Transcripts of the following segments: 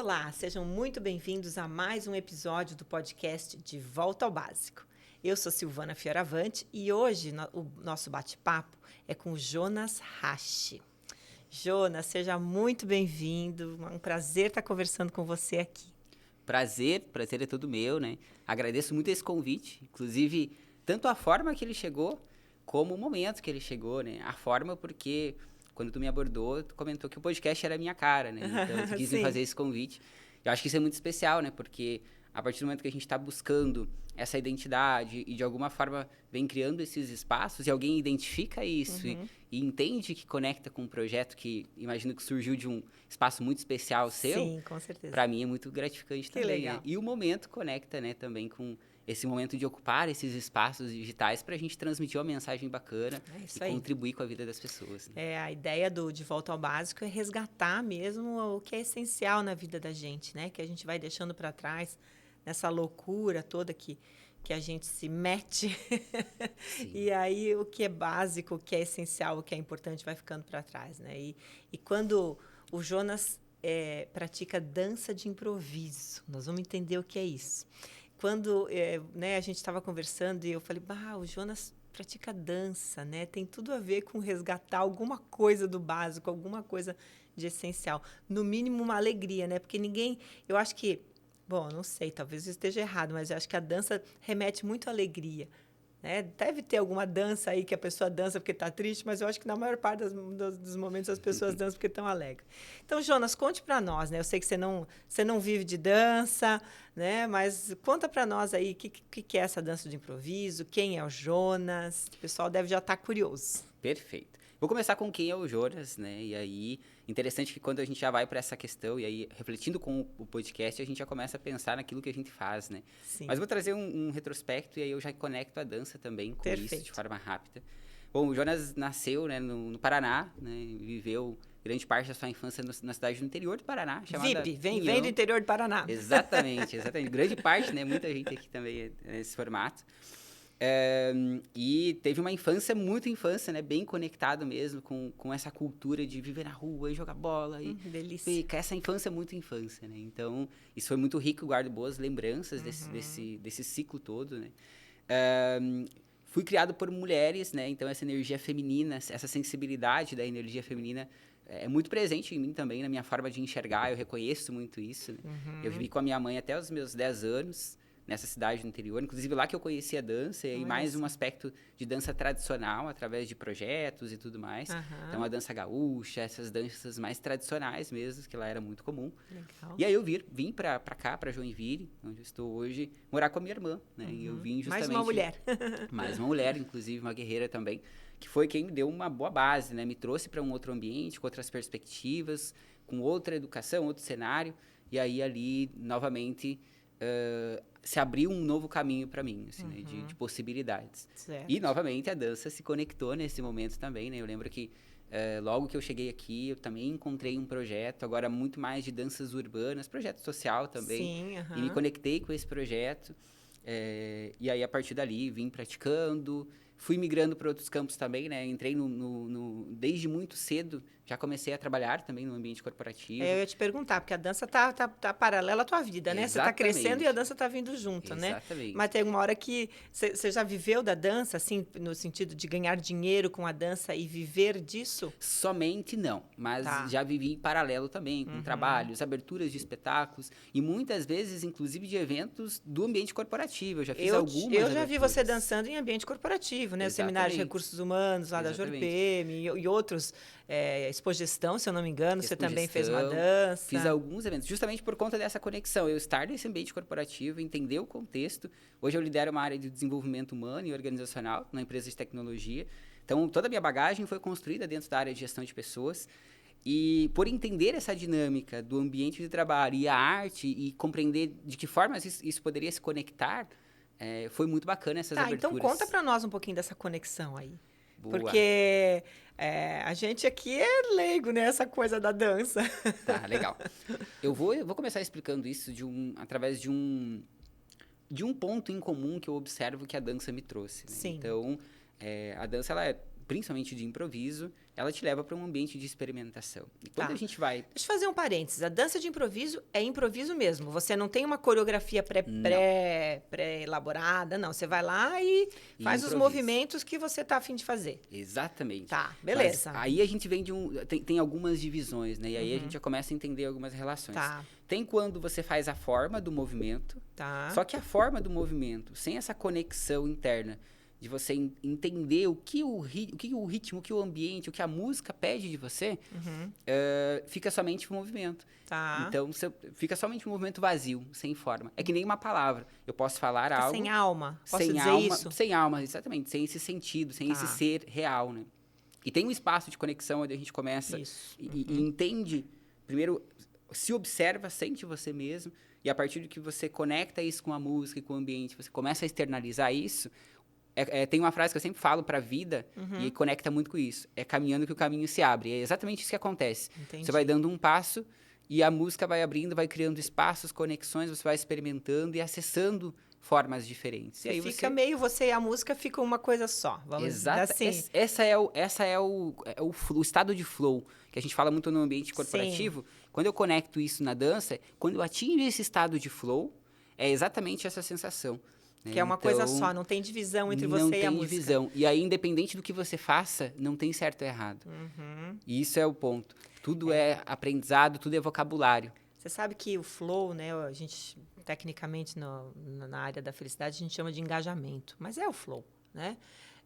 Olá, sejam muito bem-vindos a mais um episódio do podcast De Volta ao Básico. Eu sou Silvana Fioravante e hoje o nosso bate-papo é com o Jonas Hashi. Jonas, seja muito bem-vindo, é um prazer estar conversando com você aqui. Prazer é todo meu, né? Agradeço muito esse convite, inclusive tanto a forma que ele chegou, como o momento que ele chegou, né? A forma porque quando tu me abordou, tu comentou que o podcast era a minha cara, né? Então tu quis me fazer esse convite. Eu acho que isso é muito especial, né? Porque a partir do momento que a gente está buscando essa identidade e de alguma forma vem criando esses espaços e alguém identifica isso e entende que conecta com um projeto que imagino que surgiu de um espaço muito especial seu. Sim, com certeza. Para mim é muito gratificante que também. Legal. Né? E o momento conecta, né, também com esse momento de ocupar esses espaços digitais para a gente transmitir uma mensagem bacana e contribuir com a vida das pessoas. Né? A ideia do De Volta ao Básico é resgatar mesmo o que é essencial na vida da gente, né? Que a gente vai deixando para trás nessa loucura toda que a gente se mete. E aí o que é básico, o que é essencial, o que é importante vai ficando para trás, né? E quando o Jonas pratica dança de improviso, nós vamos entender o que é isso. Quando a gente estava conversando e eu falei, o Jonas pratica dança, né? Tem tudo a ver com resgatar alguma coisa do básico, alguma coisa de essencial. No mínimo, uma alegria, né? Porque eu acho que, não sei, talvez eu esteja errado, mas eu acho que a dança remete muito à alegria. Né? Deve ter alguma dança aí que a pessoa dança porque está triste, mas eu acho que na maior parte dos momentos as pessoas dançam porque estão alegres. Então, Jonas, conte para nós, né? Eu sei que você não vive de dança, né? Mas conta para nós aí o que é essa dança de improviso, quem é o Jonas. O pessoal deve já estar curioso. Perfeito. Vou começar com quem é o Jonas, né? E aí, interessante que quando a gente já vai para essa questão, e aí, refletindo com o podcast, a gente já começa a pensar naquilo que a gente faz, né? Sim. Mas vou trazer um retrospecto e aí eu já conecto a dança também com Perfeito. isso, de forma rápida. Bom, o Jonas nasceu, né, no Paraná, né? Viveu grande parte da sua infância na cidade do interior do Paraná, chamada vem do interior do Paraná. Exatamente. Grande parte, né? Muita gente aqui também é nesse formato. E teve uma infância, né, bem conectado mesmo com essa cultura de viver na rua e jogar bola. Delícia. E essa infância é muito infância, né? Então, isso foi muito rico, guardo boas lembranças desse ciclo todo, né? Fui criado por mulheres, né? Então, essa energia feminina, essa sensibilidade da energia feminina é muito presente em mim também, na minha forma de enxergar. Eu reconheço muito isso, né? Eu vivi com a minha mãe até os meus 10 anos, nessa cidade do interior, inclusive lá que eu conheci a dança e mais um aspecto de dança tradicional através de projetos e tudo mais. Então a dança gaúcha, essas danças mais tradicionais mesmo, que lá era muito comum. Legal. E aí eu vim para cá, para Joinville, onde eu estou hoje, morar com a minha irmã, né? E eu vim justamente mais uma mulher. Mais uma mulher, inclusive uma guerreira também, que foi quem me deu uma boa base, né? Me trouxe para um outro ambiente, com outras perspectivas, com outra educação, outro cenário. E aí ali novamente se abriu um novo caminho para mim, assim, né, de possibilidades. Certo. E, novamente, a dança se conectou nesse momento também, né? Eu lembro que, logo que eu cheguei aqui, eu também encontrei um projeto, agora muito mais de danças urbanas, projeto social também. Sim, E me conectei com esse projeto. E aí, a partir dali, vim praticando, fui migrando para outros campos também, né? Entrei desde muito cedo, já comecei a trabalhar também no ambiente corporativo. Eu ia te perguntar, porque a dança tá paralela à tua vida, né? Você tá crescendo e a dança tá vindo junto, né? Exatamente. Mas tem uma hora que você já viveu da dança, assim, no sentido de ganhar dinheiro com a dança e viver disso? Somente não, mas já vivi em paralelo também, com trabalhos, aberturas de espetáculos e muitas vezes, inclusive, de eventos do ambiente corporativo. Eu já fiz algumas Eu já vi você dançando em ambiente corporativo, né? O Seminário de Recursos Humanos lá da Jorpem e outros, Expogestão, se eu não me engano, você também fez uma dança. Fiz alguns eventos, justamente por conta dessa conexão. Eu estar nesse ambiente corporativo, entender o contexto. Hoje eu lidero uma área de desenvolvimento humano e organizacional numa empresa de tecnologia. Então, toda a minha bagagem foi construída dentro da área de gestão de pessoas. E por entender essa dinâmica do ambiente de trabalho e a arte e compreender de que forma isso poderia se conectar, foi muito bacana essas aberturas. Então conta para nós um pouquinho dessa conexão aí. Boa. Porque a gente aqui é leigo nessa coisa da dança. Tá, legal. Eu vou começar explicando isso através de um ponto em comum que eu observo que a dança me trouxe. Né? Sim. Então, a dança, ela principalmente de improviso, ela te leva para um ambiente de experimentação. E quando a gente vai... Deixa eu fazer um parênteses. A dança de improviso é improviso mesmo. Você não tem uma coreografia pré-elaborada, não. Você vai lá e faz os movimentos que você tá a fim de fazer. Exatamente. Tá, beleza. Mas aí a gente vem de tem algumas divisões, né? E aí a gente já começa a entender algumas relações. Tá. Tem quando você faz a forma do movimento, só que a forma do movimento, sem essa conexão interna, de você entender o que o ritmo, o que o ambiente, o que a música pede de você, fica somente um movimento. Tá. Então, fica somente um movimento vazio, sem forma. É que nem uma palavra. Eu posso falar algo... Sem alma. Posso sem dizer alma, isso? Sem alma, exatamente. Sem esse sentido, sem esse ser real, né? E tem um espaço de conexão onde a gente começa e entende... Primeiro, se observa, sente você mesmo. E a partir do que você conecta isso com a música e com o ambiente, você começa a externalizar isso... tem uma frase que eu sempre falo para a vida e conecta muito com isso. É caminhando que o caminho se abre. É exatamente isso que acontece. Entendi. Você vai dando um passo e a música vai abrindo, vai criando espaços, conexões, você vai experimentando e acessando formas diferentes. E aí Você e a música ficam uma coisa só. Vamos dizer assim. Essa é o estado de flow, que a gente fala muito no ambiente corporativo. Sim. Quando eu conecto isso na dança, quando eu atingo esse estado de flow, é exatamente essa sensação. Que é uma coisa só, não tem divisão entre você e a música. Não tem divisão. E aí, independente do que você faça, não tem certo ou errado. E isso é o ponto. Tudo é aprendizado, tudo é vocabulário. Você sabe que o flow, né, a gente, tecnicamente, na área da felicidade, a gente chama de engajamento. Mas é o flow, né?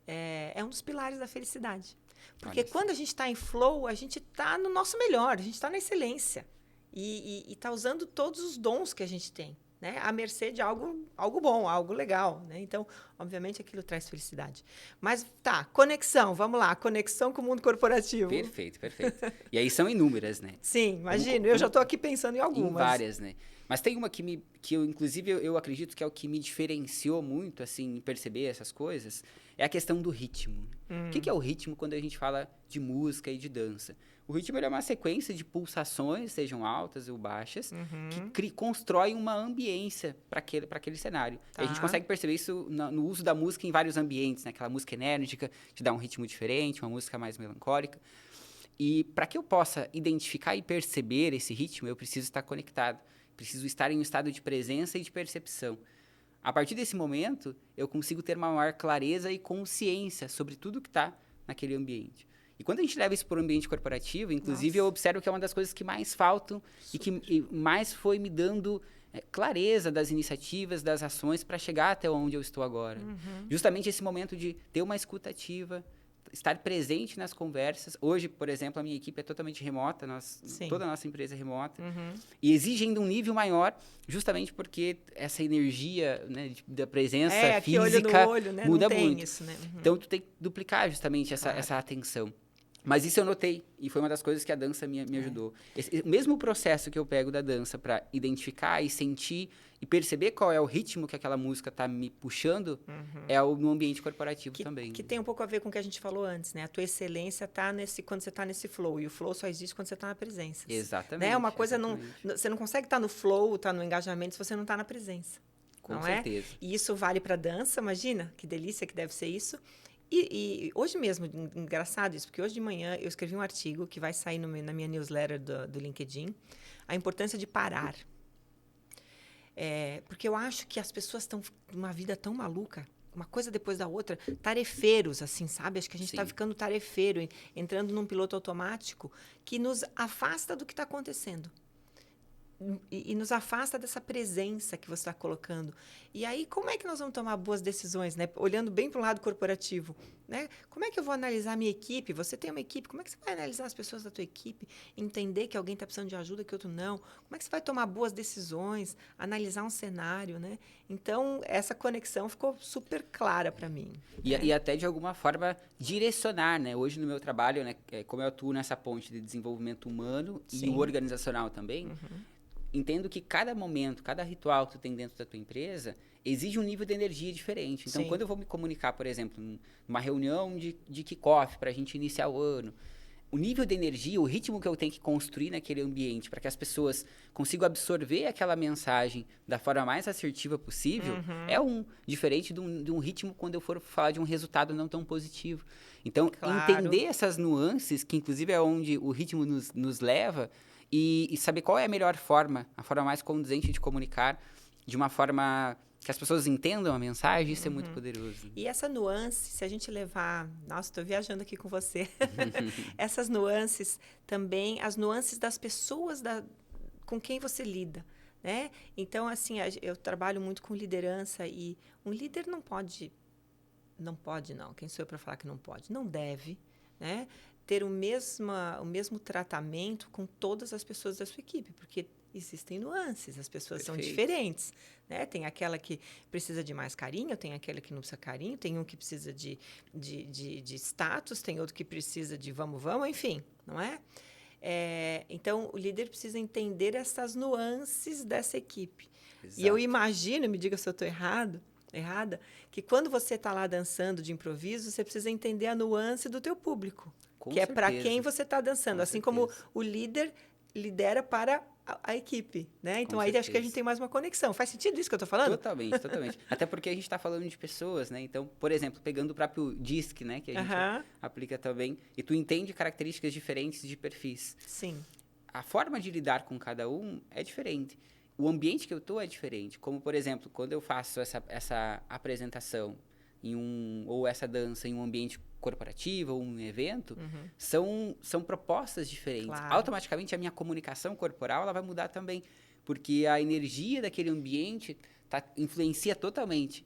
É um dos pilares da felicidade. Porque quando a gente está em flow, a gente está no nosso melhor, a gente está na excelência. E está usando todos os dons que a gente tem. Né, à mercê de algo bom, algo legal. Né? Então, obviamente, aquilo traz felicidade. Mas, conexão, vamos lá. Conexão com o mundo corporativo. Perfeito. E aí são inúmeras, né? Sim, imagino. Eu já estou aqui pensando em algumas. Em várias, né? Mas tem uma que eu, inclusive, eu acredito que é o que me diferenciou muito, assim, em perceber essas coisas, é a questão do ritmo. O que é o ritmo quando a gente fala de música e de dança? O ritmo é uma sequência de pulsações, sejam altas ou baixas, que constrói uma ambiência para aquele cenário. E a gente consegue perceber isso no uso da música em vários ambientes, né? Aquela música enérgica te dá um ritmo diferente, uma música mais melancólica. E para que eu possa identificar e perceber esse ritmo, eu preciso estar conectado. Preciso estar em um estado de presença e de percepção. A partir desse momento, eu consigo ter uma maior clareza e consciência sobre tudo que está naquele ambiente. E quando a gente leva isso para o ambiente corporativo, inclusive, eu observo que é uma das coisas que mais faltam e que mais foi me dando clareza das iniciativas, das ações para chegar até onde eu estou agora. Justamente esse momento de ter uma escuta ativa, estar presente nas conversas. Hoje, por exemplo, a minha equipe é totalmente remota, toda a nossa empresa é remota. E exige ainda um nível maior, justamente porque essa energia, né, da presença física olho no olho, né? muda não tem muito. Isso, né? Então, tu tem que duplicar justamente essa atenção. Mas isso eu notei, e foi uma das coisas que a dança me ajudou. O mesmo processo que eu pego da dança para identificar e sentir e perceber qual é o ritmo que aquela música está me puxando, no ambiente corporativo também. Que tem um pouco a ver com o que a gente falou antes, né? A tua excelência está quando você está nesse flow, e o flow só existe quando você está na presença. Exatamente. Né? Uma coisa você não consegue estar no flow, estar no engajamento, se você não está na presença. Com certeza. E isso vale para dança, imagina, que delícia que deve ser isso. E hoje mesmo, engraçado isso, porque hoje de manhã eu escrevi um artigo que vai sair na minha newsletter do LinkedIn, a importância de parar. Porque eu acho que as pessoas estão numa vida tão maluca, uma coisa depois da outra, tarefeiros, assim, sabe? Acho que a gente está ficando tarefeiro, entrando num piloto automático que nos afasta do que está acontecendo. E nos afasta dessa presença que você está colocando. E aí, como é que nós vamos tomar boas decisões, né? Olhando bem para o lado corporativo, né? Como é que eu vou analisar a minha equipe? Você tem uma equipe, como é que você vai analisar as pessoas da tua equipe? Entender que alguém está precisando de ajuda, que outro não? Como é que você vai tomar boas decisões? Analisar um cenário, né? Então, essa conexão ficou super clara para mim. E até, de alguma forma, direcionar, né? Hoje, no meu trabalho, né, como eu atuo nessa ponte de desenvolvimento humano e o organizacional também, entendo que cada momento, cada ritual que tu tem dentro da tua empresa exige um nível de energia diferente. Então, quando eu vou me comunicar, por exemplo, numa reunião de kick-off para a gente iniciar o ano, o nível de energia, o ritmo que eu tenho que construir naquele ambiente para que as pessoas consigam absorver aquela mensagem da forma mais assertiva possível é diferente de um ritmo quando eu for falar de um resultado não tão positivo. Então, Claro. entender essas nuances, que inclusive é onde o ritmo nos leva, e saber qual é a melhor forma, a forma mais condizente de comunicar, de uma forma que as pessoas entendam a mensagem, isso é muito poderoso. E essa nuance, se a gente levar... Nossa, estou viajando aqui com você. Essas nuances também, as nuances das pessoas com quem você lida, né? Então, assim, eu trabalho muito com liderança e um líder não pode... Não pode, não. Quem sou eu para falar que não pode? Não deve, né? Ter o mesmo tratamento com todas as pessoas da sua equipe, porque existem nuances, as pessoas são diferentes, né? Tem aquela que precisa de mais carinho, tem aquela que não precisa de carinho, tem um que precisa de status, tem outro que precisa de vamos, enfim, não é? Então, o líder precisa entender essas nuances dessa equipe. Exato. E eu imagino, me diga se eu estou errada, que quando você está lá dançando de improviso, você precisa entender a nuance do teu público, que é para quem você está dançando, assim como o líder lidera para a equipe, né? Então, aí acho que a gente tem mais uma conexão. Faz sentido isso que eu estou falando? Totalmente, totalmente. Até porque a gente está falando de pessoas, né? Então, por exemplo, pegando o próprio DISC, né? Que a gente aplica também, e tu entende características diferentes de perfis. Sim. A forma de lidar com cada um é diferente. O ambiente que eu estou é diferente. Como, por exemplo, quando eu faço essa apresentação ou essa dança em um ambiente corporativo ou um evento, são propostas diferentes. Claro. Automaticamente, a minha comunicação corporal ela vai mudar também, porque a energia daquele ambiente influencia totalmente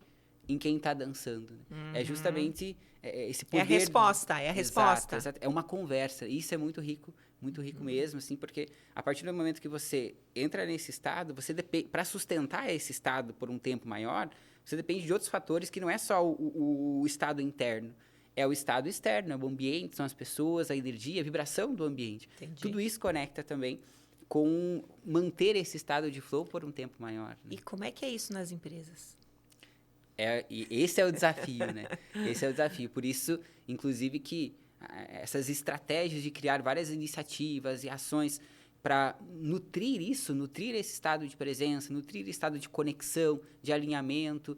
em quem está dançando. É justamente esse poder... É a resposta. Exato. É uma conversa. Isso é muito rico mesmo, assim, porque a partir do momento que você entra nesse estado, você depende, para sustentar esse estado por um tempo maior, você depende de outros fatores que não é só o estado interno, é o estado externo, é o ambiente, são as pessoas, a energia, a vibração do ambiente. Entendi. Tudo isso conecta também com manter esse estado de flow por um tempo maior. Né? E como é que é isso nas empresas? E esse é o desafio, né? Esse é o desafio. Por isso, inclusive, que essas estratégias de criar várias iniciativas e ações para nutrir esse estado de presença, nutrir esse estado de conexão, de alinhamento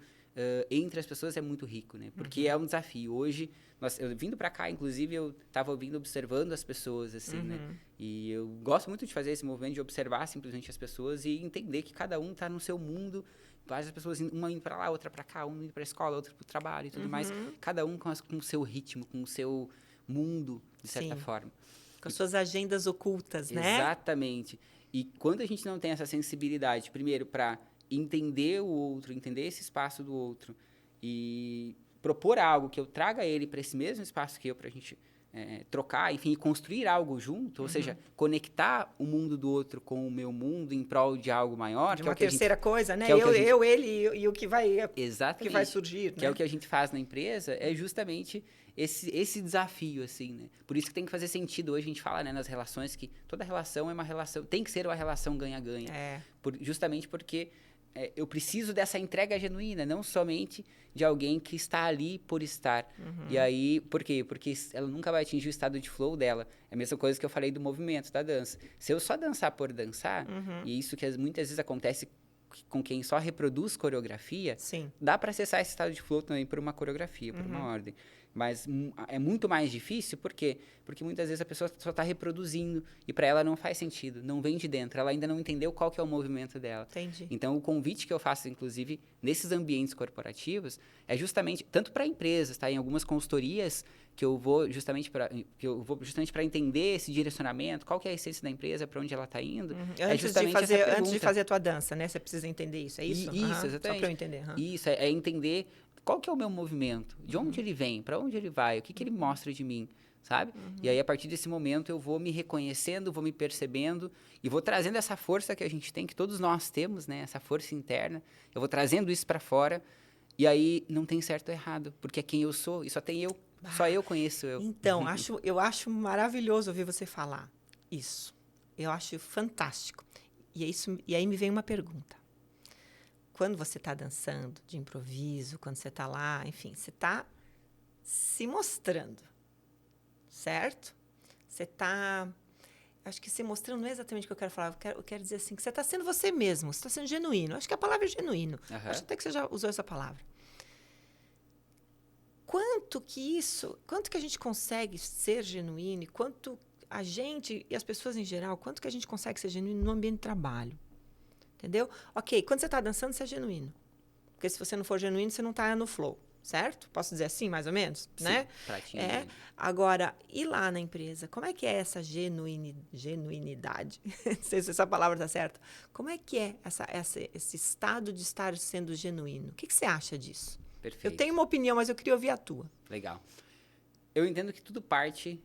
entre as pessoas é muito rico, né? Porque é um desafio. Hoje, eu vindo para cá, inclusive, eu estava observando as pessoas, assim, né? E eu gosto muito de fazer esse movimento de observar simplesmente as pessoas e entender que cada um está no seu mundo. Várias pessoas, uma indo para lá, outra para cá, uma indo para a escola, outra para o trabalho e tudo mais. Cada um com o seu ritmo, com o seu mundo, de certa forma. Com as suas agendas ocultas, né? Exatamente. E quando a gente não tem essa sensibilidade, primeiro, para entender o outro, entender esse espaço do outro e propor algo que eu traga ele para esse mesmo espaço que eu, para a gente trocar, enfim, construir algo junto, ou seja, conectar o mundo do outro com o meu mundo em prol de algo maior. De uma terceira coisa, né? Ele e o que vai, exatamente, que vai surgir. Que é o que a gente faz na empresa, é justamente esse desafio, assim, né? Por isso que tem que fazer sentido. Hoje a gente fala, né, nas relações que toda relação é uma relação, tem que ser uma relação ganha-ganha. Justamente porque eu preciso dessa entrega genuína, não somente de alguém que está ali por estar. E aí, por quê? Porque ela nunca vai atingir o estado de flow dela. É a mesma coisa que eu falei do movimento, da dança. Se eu só dançar por dançar, e isso que muitas vezes acontece com quem só reproduz coreografia, dá para acessar esse estado de flow também por uma coreografia, por uma ordem. Mas é muito mais difícil, por quê? Porque muitas vezes a pessoa só está reproduzindo e para ela não faz sentido, não vem de dentro, ela ainda não entendeu qual que é o movimento dela. Entendi. Então, o convite que eu faço, inclusive, nesses ambientes corporativos, é justamente, tanto para empresas, tá? Em algumas consultorias que eu vou justamente para entender esse direcionamento, qual que é a essência da empresa, para onde ela está indo. Antes de fazer a tua dança, né? Você precisa entender isso, é isso? Isso, exatamente. Só para eu entender. Isso, é entender qual que é o meu movimento, de onde ele vem, para onde ele vai, o que ele mostra de mim, sabe? E aí, a partir desse momento, eu vou me reconhecendo, vou me percebendo e vou trazendo essa força que a gente tem, que todos nós temos, né? Essa força interna. Eu vou trazendo isso para fora e aí não tem certo ou errado, porque é quem eu sou e só tem eu, só eu conheço eu. Então, eu acho maravilhoso ouvir você falar isso. Eu acho fantástico. E aí me vem uma pergunta. Quando você está dançando de improviso, quando você está lá, enfim, você está se mostrando, certo? você está... Acho que se mostrando não é exatamente o que eu quero falar. Eu quero dizer assim, que você está sendo você mesmo. Você está sendo genuíno. Acho que a palavra é genuíno. Acho até que você já usou essa palavra. Quanto que a gente consegue ser genuíno, e quanto a gente e as pessoas em geral, quanto que a gente consegue ser genuíno no ambiente de trabalho, entendeu? Ok, quando você está dançando, você é genuíno, porque se você não for genuíno, você não está no flow, certo? Posso dizer assim, mais ou menos, Sim, né? pratinho. Agora, e lá na empresa, como é que é essa genuinidade? Não sei se essa palavra está certa. Como é que é esse estado de estar sendo genuíno? O que você acha disso? Perfeito. Eu tenho uma opinião, mas eu queria ouvir a tua. Legal. Eu entendo que tudo parte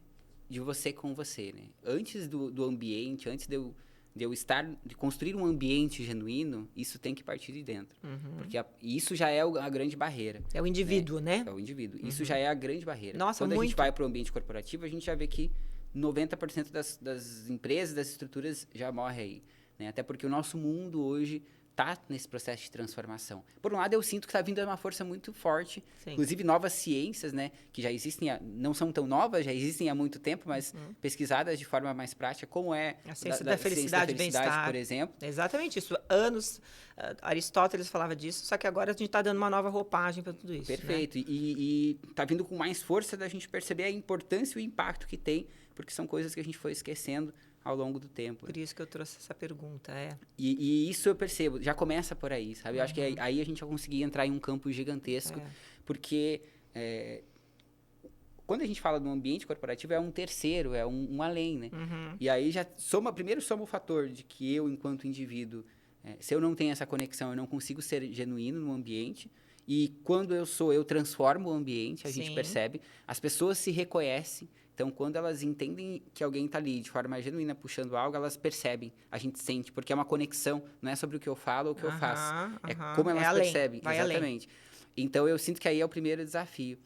de você com você, né? Antes do ambiente, antes de eu de construir um ambiente genuíno, isso tem que partir de dentro. Porque isso já é a grande barreira. É o indivíduo, né? É o indivíduo. Isso já é a grande barreira. Nossa, quando a gente vai para o ambiente corporativo, a gente já vê que 90% das empresas, das estruturas já morre aí. Né? Até porque o nosso mundo hoje está nesse processo de transformação. Por um lado, eu sinto que está vindo uma força muito forte, Sim. inclusive novas ciências, né, que já existem, não são tão novas, já existem há muito tempo, mas pesquisadas de forma mais prática, como é a ciência da felicidade e bem-estar, por exemplo. É exatamente isso. Anos, Aristóteles falava disso, só que agora a gente está dando uma nova roupagem para tudo isso. Perfeito. Né? E está vindo com mais força da gente perceber a importância e o impacto que tem, porque são coisas que a gente foi esquecendo ao longo do tempo. Por isso que eu trouxe essa pergunta, E isso eu percebo, já começa por aí, sabe? Eu acho que aí a gente vai conseguir entrar em um campo gigantesco, porque quando a gente fala de um ambiente corporativo, é um terceiro, é um além, né? E aí já primeiro soma o fator de que eu, enquanto indivíduo, se eu não tenho essa conexão, eu não consigo ser genuíno no ambiente. E quando eu transformo o ambiente, a gente percebe, as pessoas se reconhecem. Então, quando elas entendem que alguém está ali de forma genuína puxando algo, elas percebem, a gente sente, porque é uma conexão, não é sobre o que eu falo ou o que eu faço. É como elas percebem. Exatamente. Além. Então, eu sinto que aí é o primeiro desafio,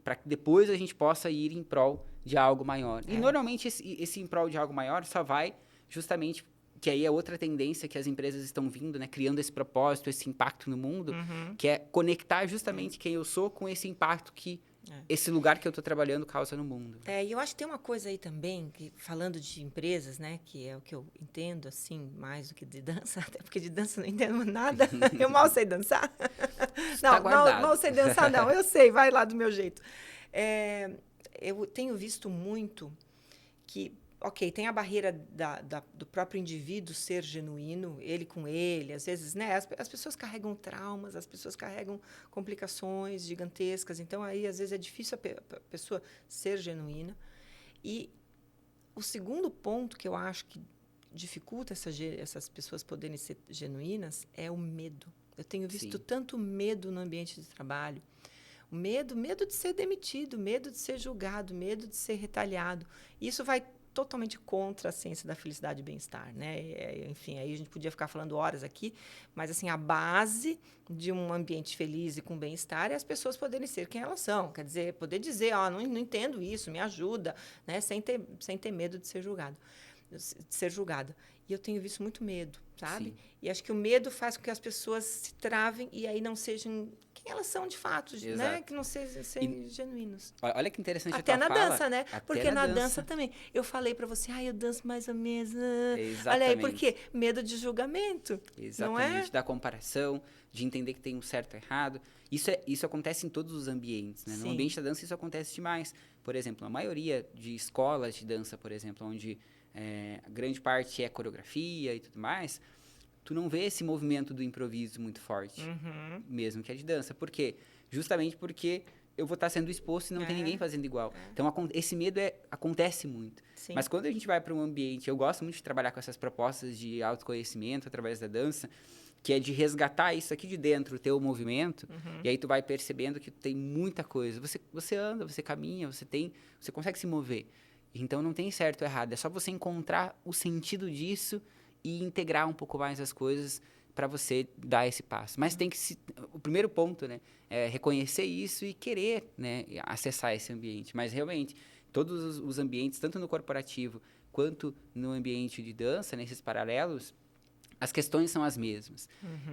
para que depois a gente possa ir em prol de algo maior. E, normalmente, esse em prol de algo maior só vai justamente, que aí é outra tendência que as empresas estão vindo, né, criando esse propósito, esse impacto no mundo, que é conectar justamente quem eu sou com esse impacto que esse lugar que eu estou trabalhando causa no mundo. E eu acho que tem uma coisa aí também, que, falando de empresas, né, que é o que eu entendo, assim, mais do que de dança, até porque de dança eu não entendo nada, eu mal sei dançar. Mal sei dançar, não, eu sei, vai lá do meu jeito. Eu tenho visto muito que, ok, tem a barreira do próprio indivíduo ser genuíno, ele com ele, às vezes, né? As pessoas carregam traumas, as pessoas carregam complicações gigantescas, então aí às vezes é difícil a pessoa ser genuína. E o segundo ponto que eu acho que dificulta essas pessoas poderem ser genuínas é o medo. Eu tenho visto tanto medo no ambiente de trabalho. O medo de ser demitido, medo de ser julgado, medo de ser retaliado. Isso vai totalmente contra a ciência da felicidade e bem-estar, né? Enfim, aí a gente podia ficar falando horas aqui, mas assim, a base de um ambiente feliz e com bem-estar é as pessoas poderem ser quem elas são, quer dizer, poder dizer, não entendo isso, me ajuda, né? Sem ter medo de ser julgada. E eu tenho visto muito medo, sabe? Sim. E acho que o medo faz com que as pessoas se travem e aí não sejam quem elas são de fato, né? Que não sejam genuínos. Olha que interessante até a tua na fala. Dança, né? Porque na dança também. Eu falei para você, eu danço mais ou menos. Olha aí, por quê? Medo de julgamento. Exatamente, não é? Da comparação, de entender que tem um certo e errado. Isso acontece em todos os ambientes, né? No ambiente da dança isso acontece demais. Por exemplo, a maioria de escolas de dança, por exemplo, onde a grande parte é coreografia e tudo mais, tu não vê esse movimento do improviso muito forte, mesmo que é de dança. Por quê? Justamente porque eu vou estar sendo exposto e não tem ninguém fazendo igual. Então, esse medo acontece muito. Sim. Mas quando a gente vai para um ambiente, eu gosto muito de trabalhar com essas propostas de autoconhecimento através da dança, que é de resgatar isso aqui de dentro, o teu movimento, e aí tu vai percebendo que tem muita coisa. Você anda, você caminha, você consegue se mover. Então, não tem certo ou errado. É só você encontrar o sentido disso e integrar um pouco mais as coisas para você dar esse passo. Mas tem que o primeiro ponto, né, é reconhecer isso e querer, né, acessar esse ambiente. Mas, realmente, todos os ambientes, tanto no corporativo quanto no ambiente de dança, nesses paralelos, as questões são as mesmas.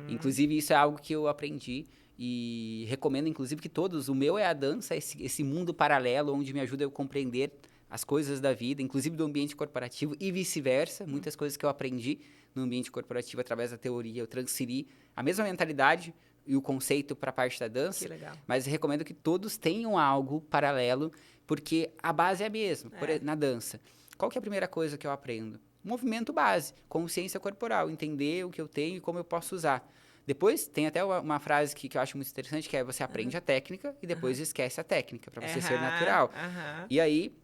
Inclusive, isso é algo que eu aprendi e recomendo, inclusive, que todos... O meu é a dança, esse mundo paralelo, onde me ajuda a eu compreender as coisas da vida, inclusive do ambiente corporativo e vice-versa. Muitas coisas que eu aprendi no ambiente corporativo através da teoria, eu transferi a mesma mentalidade e o conceito para a parte da dança. Que legal. Mas eu recomendo que todos tenham algo paralelo, porque a base é a mesma, na dança. Qual que é a primeira coisa que eu aprendo? Movimento base, consciência corporal, entender o que eu tenho e como eu posso usar. Depois, tem até uma frase que eu acho muito interessante, que é você aprende a técnica e depois esquece a técnica, para você ser natural. E aí,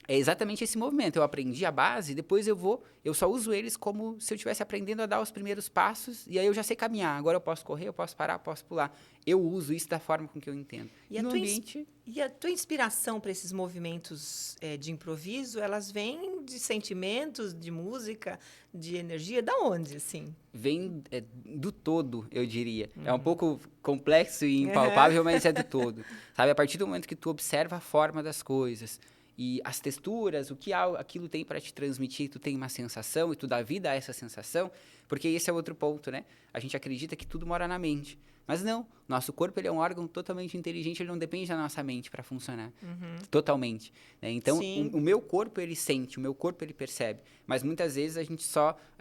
é exatamente esse movimento. Eu aprendi a base, depois eu só uso eles como se eu estivesse aprendendo a dar os primeiros passos, e aí eu já sei caminhar. Agora eu posso correr, eu posso parar, posso pular. Eu uso isso da forma com que eu entendo. E a tua inspiração para esses movimentos de improviso, elas vêm de sentimentos, de música, de energia? Da onde, assim? Vem do todo, eu diria. É um pouco complexo e impalpável, mas é do todo. Sabe, a partir do momento que tu observa a forma das coisas, e as texturas, o que aquilo tem para te transmitir, tu tem uma sensação e tu dá vida a essa sensação, porque esse é outro ponto, né? A gente acredita que tudo mora na mente, mas não. Nosso corpo ele é um órgão totalmente inteligente, ele não depende da nossa mente para funcionar, totalmente. Né? Então, o meu corpo ele sente, o meu corpo ele percebe, mas muitas vezes a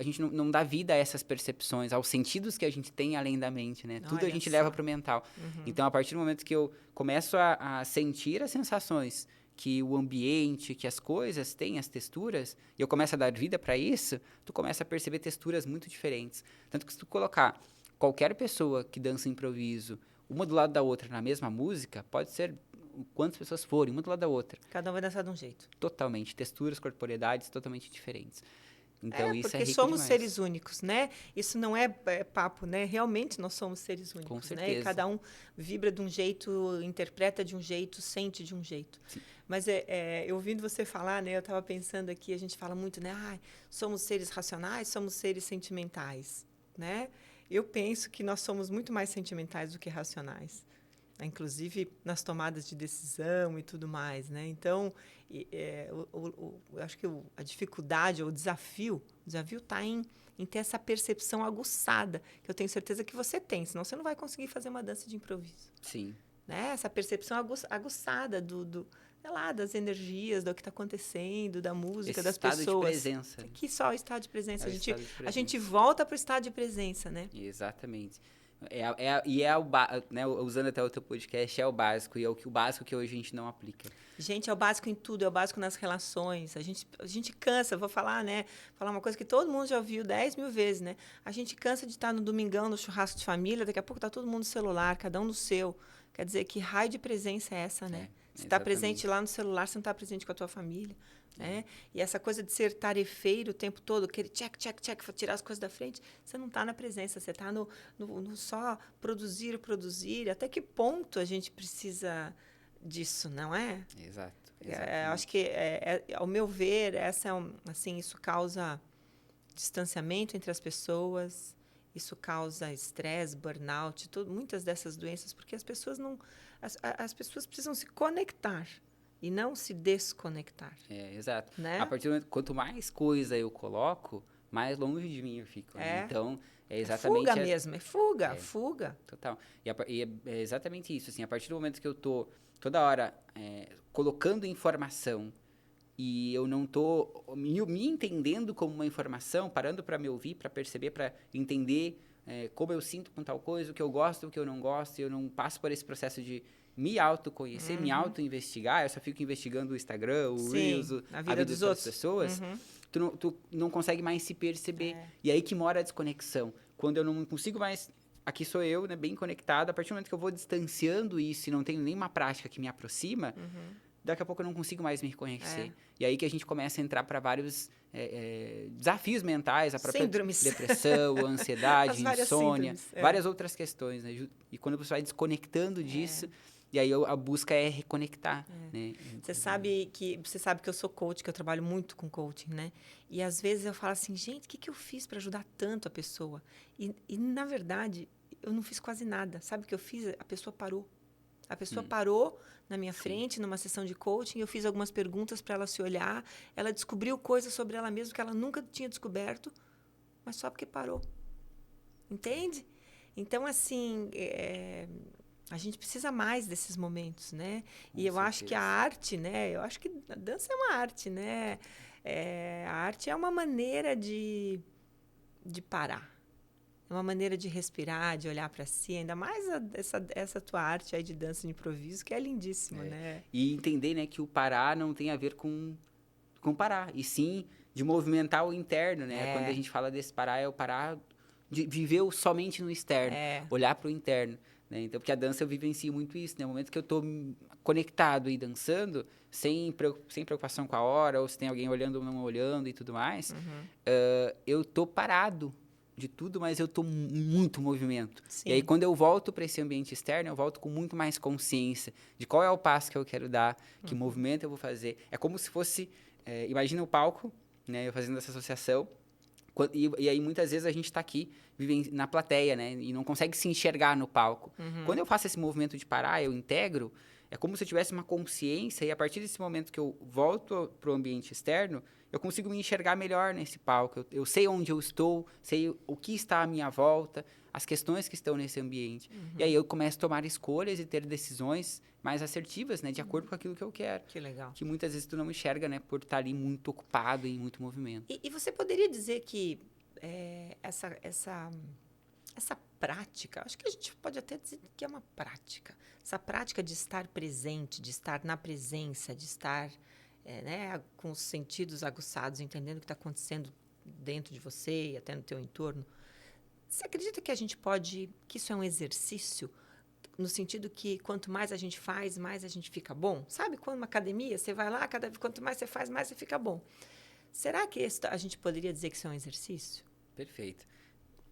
gente não dá vida a essas percepções, aos sentidos que a gente tem além da mente, né? Tudo a gente leva para o mental. Então, a partir do momento que eu começo a sentir as sensações, que o ambiente, que as coisas têm, as texturas, e eu começo a dar vida para isso, tu começa a perceber texturas muito diferentes. Tanto que se tu colocar qualquer pessoa que dança improviso, uma do lado da outra na mesma música, pode ser quantas pessoas forem, uma do lado da outra. Cada um vai dançar de um jeito. Totalmente. Texturas, corporeidades totalmente diferentes. Então, isso é porque rico somos demais. seres únicos, né? Isso não é papo, né? Realmente nós somos seres únicos, Com certeza. né? E cada um vibra de um jeito, interpreta de um jeito, sente de um jeito. Sim. Mas eu ouvindo você falar, né? Eu estava pensando aqui, a gente fala muito, né? Somos seres racionais, somos seres sentimentais, né? Eu penso que nós somos muito mais sentimentais do que racionais, inclusive nas tomadas de decisão e tudo mais, né? Então, eu acho que a dificuldade ou o desafio está em ter essa percepção aguçada, que eu tenho certeza que você tem, senão você não vai conseguir fazer uma dança de improviso. Sim. Né? Essa percepção aguçada sei lá, das energias, do que está acontecendo, da música, das pessoas. Estado de presença. Que só o estado de presença. A gente volta para o estado de presença, né? Exatamente. Usando até o teu podcast, é o básico, e é o básico que hoje a gente não aplica. Gente, é o básico em tudo, é o básico nas relações. A gente cansa, vou falar, né? Falar uma coisa que todo mundo já ouviu 10 mil vezes, né? A gente cansa de estar no domingão, no churrasco de família, daqui a pouco está todo mundo no celular, cada um no seu. Quer dizer, que raio de presença é essa, né? Você está presente lá no celular, você não está presente com a tua família. Né? E essa coisa de ser tarefeiro o tempo todo, aquele check, tirar as coisas da frente, você não está na presença, você está no só produzir. Até que ponto a gente precisa disso, não é? Exato. Acho que, ao meu ver, isso causa distanciamento entre as pessoas, isso causa estresse, burnout, muitas dessas doenças, porque as pessoas precisam se conectar e não se desconectar. Exato. Né? A partir do momento, quanto mais coisa eu coloco, mais longe de mim eu fico. Né? Então, é exatamente... Fuga mesmo, fuga. Total. E é exatamente isso. Assim, a partir do momento que eu tô toda hora colocando informação e eu não tô me entendendo como uma informação, parando para me ouvir, para perceber, para entender como eu sinto com tal coisa, o que eu gosto, o que eu não gosto, e eu não passo por esse processo de me autoconhecer, me auto-investigar, eu só fico investigando o Instagram, o Reels, a vida das outras pessoas, tu não consegue mais se perceber. E aí que mora a desconexão. Quando eu não consigo mais... Aqui sou eu, né, bem conectado. A partir do momento que eu vou distanciando isso e não tenho nenhuma prática que me aproxima, daqui a pouco eu não consigo mais me reconhecer. E aí que a gente começa a entrar para vários desafios mentais, a própria síndromes. Depressão, ansiedade, insônia, várias outras questões. Né? E quando você vai desconectando disso... E aí a busca é reconectar, né? Você sabe que eu sou coach, que eu trabalho muito com coaching, né? E às vezes eu falo assim, gente, o que eu fiz para ajudar tanto a pessoa? E na verdade, eu não fiz quase nada. Sabe o que eu fiz? A pessoa parou. A pessoa parou na minha frente, numa sessão de coaching, eu fiz algumas perguntas para ela se olhar, ela descobriu coisas sobre ela mesma que ela nunca tinha descoberto, mas só porque parou. Entende? Então, assim... A gente precisa mais desses momentos, né? Com E eu acho que a certeza. arte, né? Eu acho que a dança é uma arte, né? A arte é uma maneira de parar. É uma maneira de respirar, de olhar para si. Ainda mais essa tua arte aí de dança de improviso, que é lindíssima, É. né? E entender, né, que o parar não tem a ver com parar, e sim de movimentar o interno, né? Quando a É, gente fala desse parar, é o parar de viver somente no externo, é. olhar para o interno, né? Então, porque a dança eu vivencio muito isso, né? No momento que eu estou conectado e dançando, sem preocupação com a hora, ou se tem alguém olhando ou não olhando e tudo mais, Uhum. eu tô parado de tudo, mas eu tô muito movimento. E aí, Sim. quando eu volto para esse ambiente externo, eu volto com muito mais consciência de qual é o passo que eu quero dar, que movimento eu vou fazer. É como se fosse, imagina o palco, né? Eu fazendo essa associação. E aí, muitas vezes, a gente está aqui, vive na plateia, né? E não consegue se enxergar no palco. Quando eu faço esse movimento de parar, eu integro, é como se eu tivesse uma consciência e a partir desse momento que eu volto para o ambiente externo, eu consigo me enxergar melhor nesse palco. Eu sei onde eu estou, sei o que está à minha volta, as questões que estão nesse ambiente. E aí eu começo a tomar escolhas e ter decisões mais assertivas, né? De acordo com aquilo que eu quero. Que legal. Que muitas vezes tu não enxerga, né? Por estar ali muito ocupado em muito movimento. E você poderia dizer que essa prática, acho que a gente pode até dizer que é uma prática, essa prática de estar presente, de estar na presença, de estar né, com os sentidos aguçados, entendendo o que está acontecendo dentro de você e até no teu entorno. Você acredita que a gente pode, que isso é um exercício, no sentido que quanto mais a gente faz, mais a gente fica bom? Sabe, quando uma academia, você vai lá, quanto mais você faz, mais você fica bom. Será que a gente poderia dizer que isso é um exercício? Perfeito.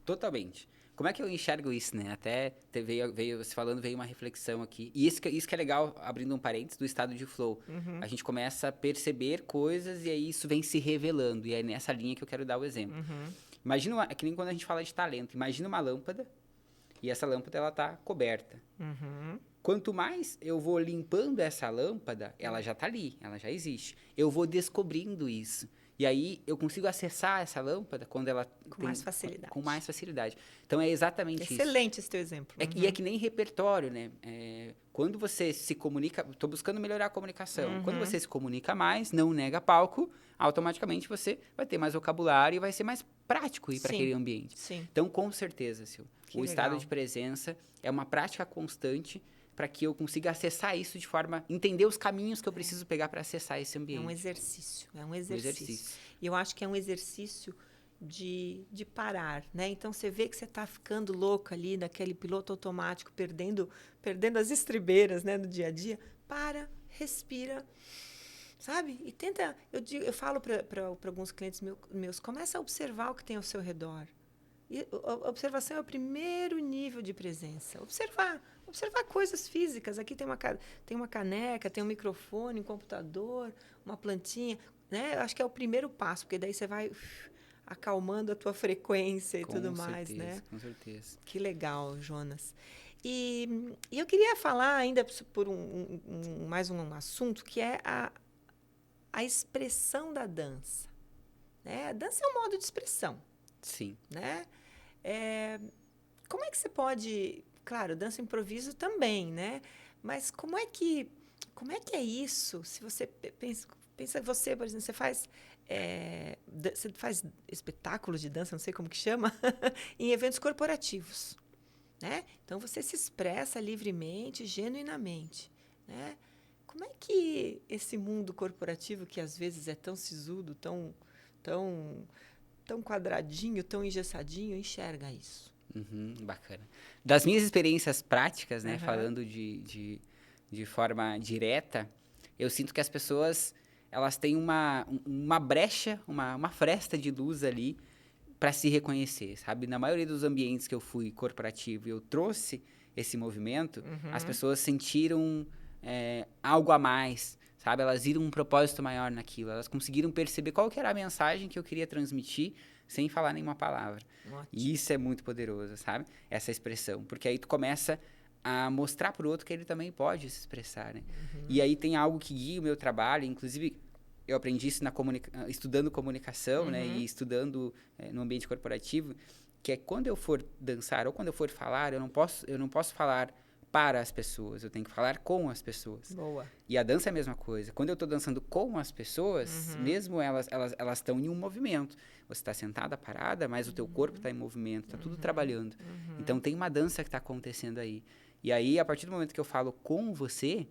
Totalmente. Como é que eu enxergo isso, né? Até veio você falando, veio uma reflexão aqui. E isso que é legal, abrindo um parênteses, do estado de flow. A gente começa a perceber coisas e aí isso vem se revelando. E é nessa linha que eu quero dar o exemplo. Imagina, é que nem quando a gente fala de talento. Imagina uma lâmpada e essa lâmpada ela tá coberta. Quanto mais eu vou limpando essa lâmpada, ela já tá ali, ela já existe. Eu vou descobrindo isso. E aí eu consigo acessar essa lâmpada quando ela Com mais facilidade. com mais facilidade. Então é exatamente isso. Excelente esse teu exemplo. E é que nem repertório, né? Quando você se comunica, estou buscando melhorar a comunicação. Quando você se comunica mais, não nega palco, automaticamente você vai ter mais vocabulário e vai ser mais prático ir para aquele ambiente. Sim. Então, com certeza, Sil, o estado legal. de presença é uma prática constante para que eu consiga acessar isso de forma, entender os caminhos que eu preciso pegar para acessar esse ambiente. É um exercício, é um exercício. E eu acho que é um exercício de parar, né? Então você vê que você está ficando louco ali naquele piloto automático, perdendo as estribeiras, né, no dia a dia. Para, respira, sabe? E tenta. Eu falo para alguns clientes meus, começa a observar o que tem ao seu redor. E a observação é o primeiro nível de presença. Observar coisas físicas. Aqui tem uma caneca, tem um microfone, um computador, uma plantinha, né? Eu acho que é o primeiro passo, porque daí você vai acalmando a tua frequência e tudo mais, né? Com certeza. Que legal, Jonas. E eu queria falar ainda por mais um assunto, que é a expressão da dança. Né? A dança é um modo de expressão. Sim. Né? Como é que você pode... Claro, dança e improviso também, né? Mas como é que é isso? Se você pensa você, por exemplo, você faz espetáculos de dança, não sei como que chama, em eventos corporativos, né? Então você se expressa livremente, genuinamente, né? Como é que esse mundo corporativo, que às vezes é tão sisudo, tão quadradinho, tão engessadinho, enxerga isso? Bacana. Das minhas experiências práticas, né, falando de forma direta, eu sinto que as pessoas elas têm uma brecha, uma fresta de luz ali para se reconhecer, sabe? Na maioria dos ambientes que eu fui corporativo e eu trouxe esse movimento, as pessoas sentiram algo a mais, sabe? Elas viram um propósito maior naquilo, elas conseguiram perceber qual que era a mensagem que eu queria transmitir sem falar nenhuma palavra. Ótimo. E isso é muito poderoso, sabe? Essa expressão. Porque aí tu começa a mostrar pro outro que ele também pode se expressar, né? E aí tem algo que guia o meu trabalho, inclusive eu aprendi isso estudando comunicação, né? E estudando no ambiente corporativo, que é quando eu for dançar ou quando eu for falar, eu não posso falar para as pessoas, eu tenho que falar com as pessoas. Boa. E a dança é a mesma coisa. Quando eu estou dançando com as pessoas, mesmo elas estão em um movimento. Você está sentada, parada, mas o teu corpo está em movimento, está tudo trabalhando. Então, tem uma dança que está acontecendo aí. E aí, a partir do momento que eu falo com você,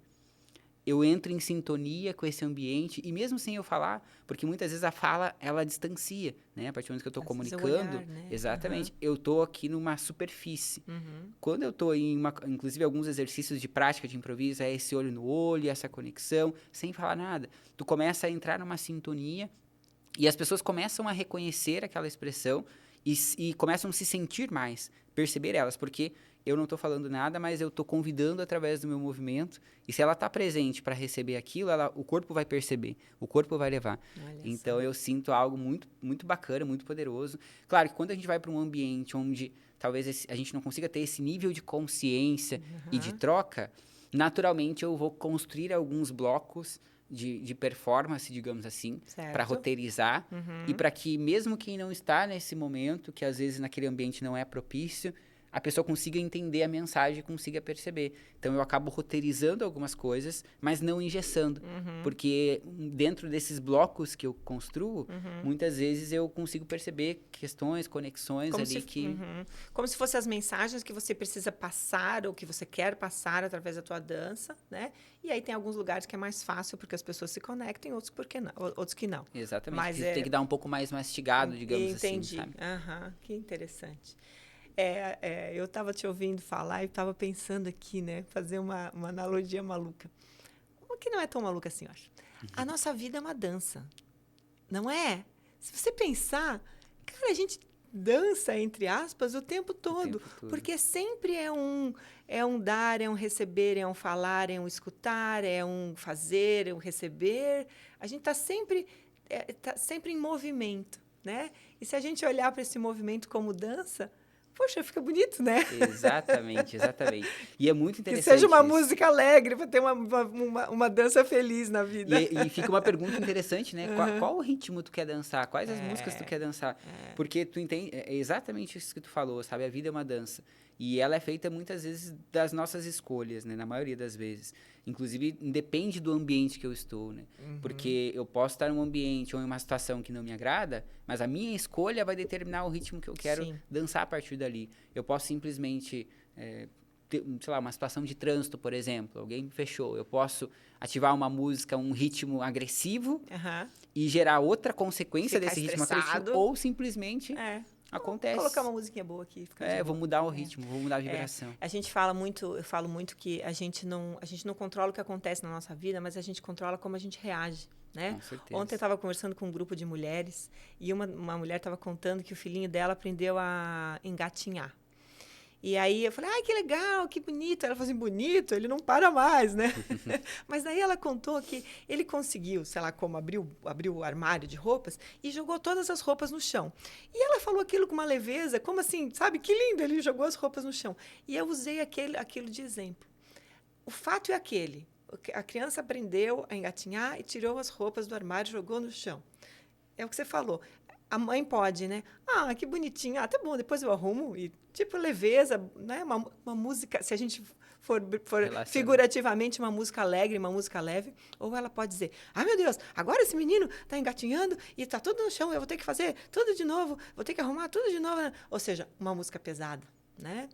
eu entro em sintonia com esse ambiente, e mesmo sem eu falar, porque muitas vezes a fala, ela distancia, né? A partir do momento que eu estou comunicando, olhar, né? exatamente, eu estou aqui numa superfície. Quando eu estou inclusive alguns exercícios de prática de improviso, é esse olho no olho, essa conexão, sem falar nada. Tu começa a entrar numa sintonia, e as pessoas começam a reconhecer aquela expressão, e começam a se sentir mais, perceber elas, porque eu não estou falando nada, mas eu estou convidando através do meu movimento. E se ela está presente para receber aquilo, o corpo vai perceber, o corpo vai levar. Então, eu sinto algo muito, muito bacana, muito poderoso. Claro que quando a gente vai para um ambiente onde talvez a gente não consiga ter esse nível de consciência e de troca, naturalmente eu vou construir alguns blocos de performance, digamos assim, para roteirizar. E para que mesmo quem não está nesse momento, que às vezes naquele ambiente não é propício, a pessoa consiga entender a mensagem e consiga perceber. Então, eu acabo roteirizando algumas coisas, mas não engessando. Porque dentro desses blocos que eu construo, muitas vezes eu consigo perceber questões, conexões como se fossem as mensagens que você precisa passar ou que você quer passar através da tua dança, né? E aí tem alguns lugares que é mais fácil porque as pessoas se conectam, outros que não. Exatamente. Mas tem que dar um pouco mais mastigado, digamos Entendi. assim, sabe? Que interessante. Eu estava te ouvindo falar e estava pensando aqui, né? Fazer uma analogia maluca. Uma que não é tão maluca assim, eu acho. A nossa vida é uma dança, não é? Se você pensar, cara, a gente dança, entre aspas, o tempo todo. Porque sempre é um dar, é um receber, é um falar, é um escutar, é um fazer, é um receber. A gente está sempre em movimento, né? E se a gente olhar para esse movimento como dança, poxa, fica bonito, né? Exatamente. E é muito interessante. Que seja uma música alegre, para ter uma dança feliz na vida. E fica uma pergunta interessante, né? Qual o ritmo tu quer dançar? Quais as músicas tu quer dançar? Porque tu entende, é exatamente isso que tu falou, sabe? A vida é uma dança. E ela é feita muitas vezes das nossas escolhas, né? Na maioria das vezes. Inclusive, depende do ambiente que eu estou, né? Porque eu posso estar num ambiente ou em uma situação que não me agrada, mas a minha escolha vai determinar o ritmo que eu quero dançar a partir dali. Eu posso simplesmente ter, sei lá, uma situação de trânsito, por exemplo. Alguém me fechou. Eu posso ativar uma música, um ritmo agressivo e gerar outra consequência desse ritmo agressivo. Ou simplesmente... acontece. Vou colocar uma musiquinha boa aqui. Vou mudar o ritmo, vou mudar a vibração. A gente fala muito, eu falo muito que a gente não controla o que acontece na nossa vida, mas a gente controla como a gente reage, né? Com certeza. Ontem eu estava conversando com um grupo de mulheres e uma mulher estava contando que o filhinho dela aprendeu a engatinhar. E aí eu falei, que legal, que bonito. Ela falou assim, bonito? Ele não para mais, né? Mas daí ela contou que ele conseguiu, sei lá como, abriu o armário de roupas e jogou todas as roupas no chão. E ela falou aquilo com uma leveza, como assim, sabe? Que lindo, ele jogou as roupas no chão. E eu usei aquilo de exemplo. O fato é aquele. A criança aprendeu a engatinhar e tirou as roupas do armário e jogou no chão. É o que você falou. A mãe pode, né? Que bonitinho. Tá bom, depois eu arrumo. E, leveza, né? Uma música, se a gente for figurativamente, uma música alegre, uma música leve. Ou ela pode dizer, meu Deus, agora esse menino tá engatinhando e tá tudo no chão, eu vou ter que fazer tudo de novo, vou ter que arrumar tudo de novo. Né? Ou seja, uma música pesada, né?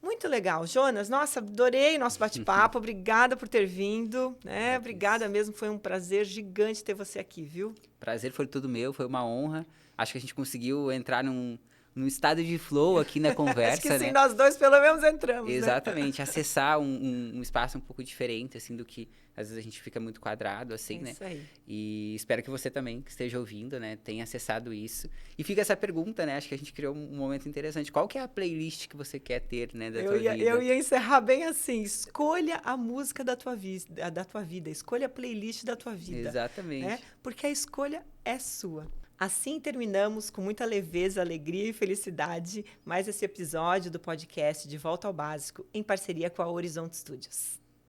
Muito legal. Jonas, nossa, adorei nosso bate-papo. Obrigada por ter vindo, né? Obrigada mesmo, foi um prazer gigante ter você aqui, viu? Prazer foi tudo meu, foi uma honra. Acho que a gente conseguiu entrar num estado de flow aqui na conversa, Acho que sim, nós dois pelo menos entramos, exatamente, né? Acessar um espaço um pouco diferente, assim, do que às vezes a gente fica muito quadrado, assim, né? Isso aí. E espero que você também, que esteja ouvindo, né, tenha acessado isso. E fica essa pergunta, né? Acho que a gente criou um momento interessante. Qual que é a playlist que você quer ter, né, da tua vida? Eu ia encerrar bem assim. Escolha a música da tua vida. Escolha a playlist da tua vida. Exatamente. Né? Porque a escolha é sua. Assim terminamos com muita leveza, alegria e felicidade mais esse episódio do podcast De Volta ao Básico, em parceria com a Horizonte Studios.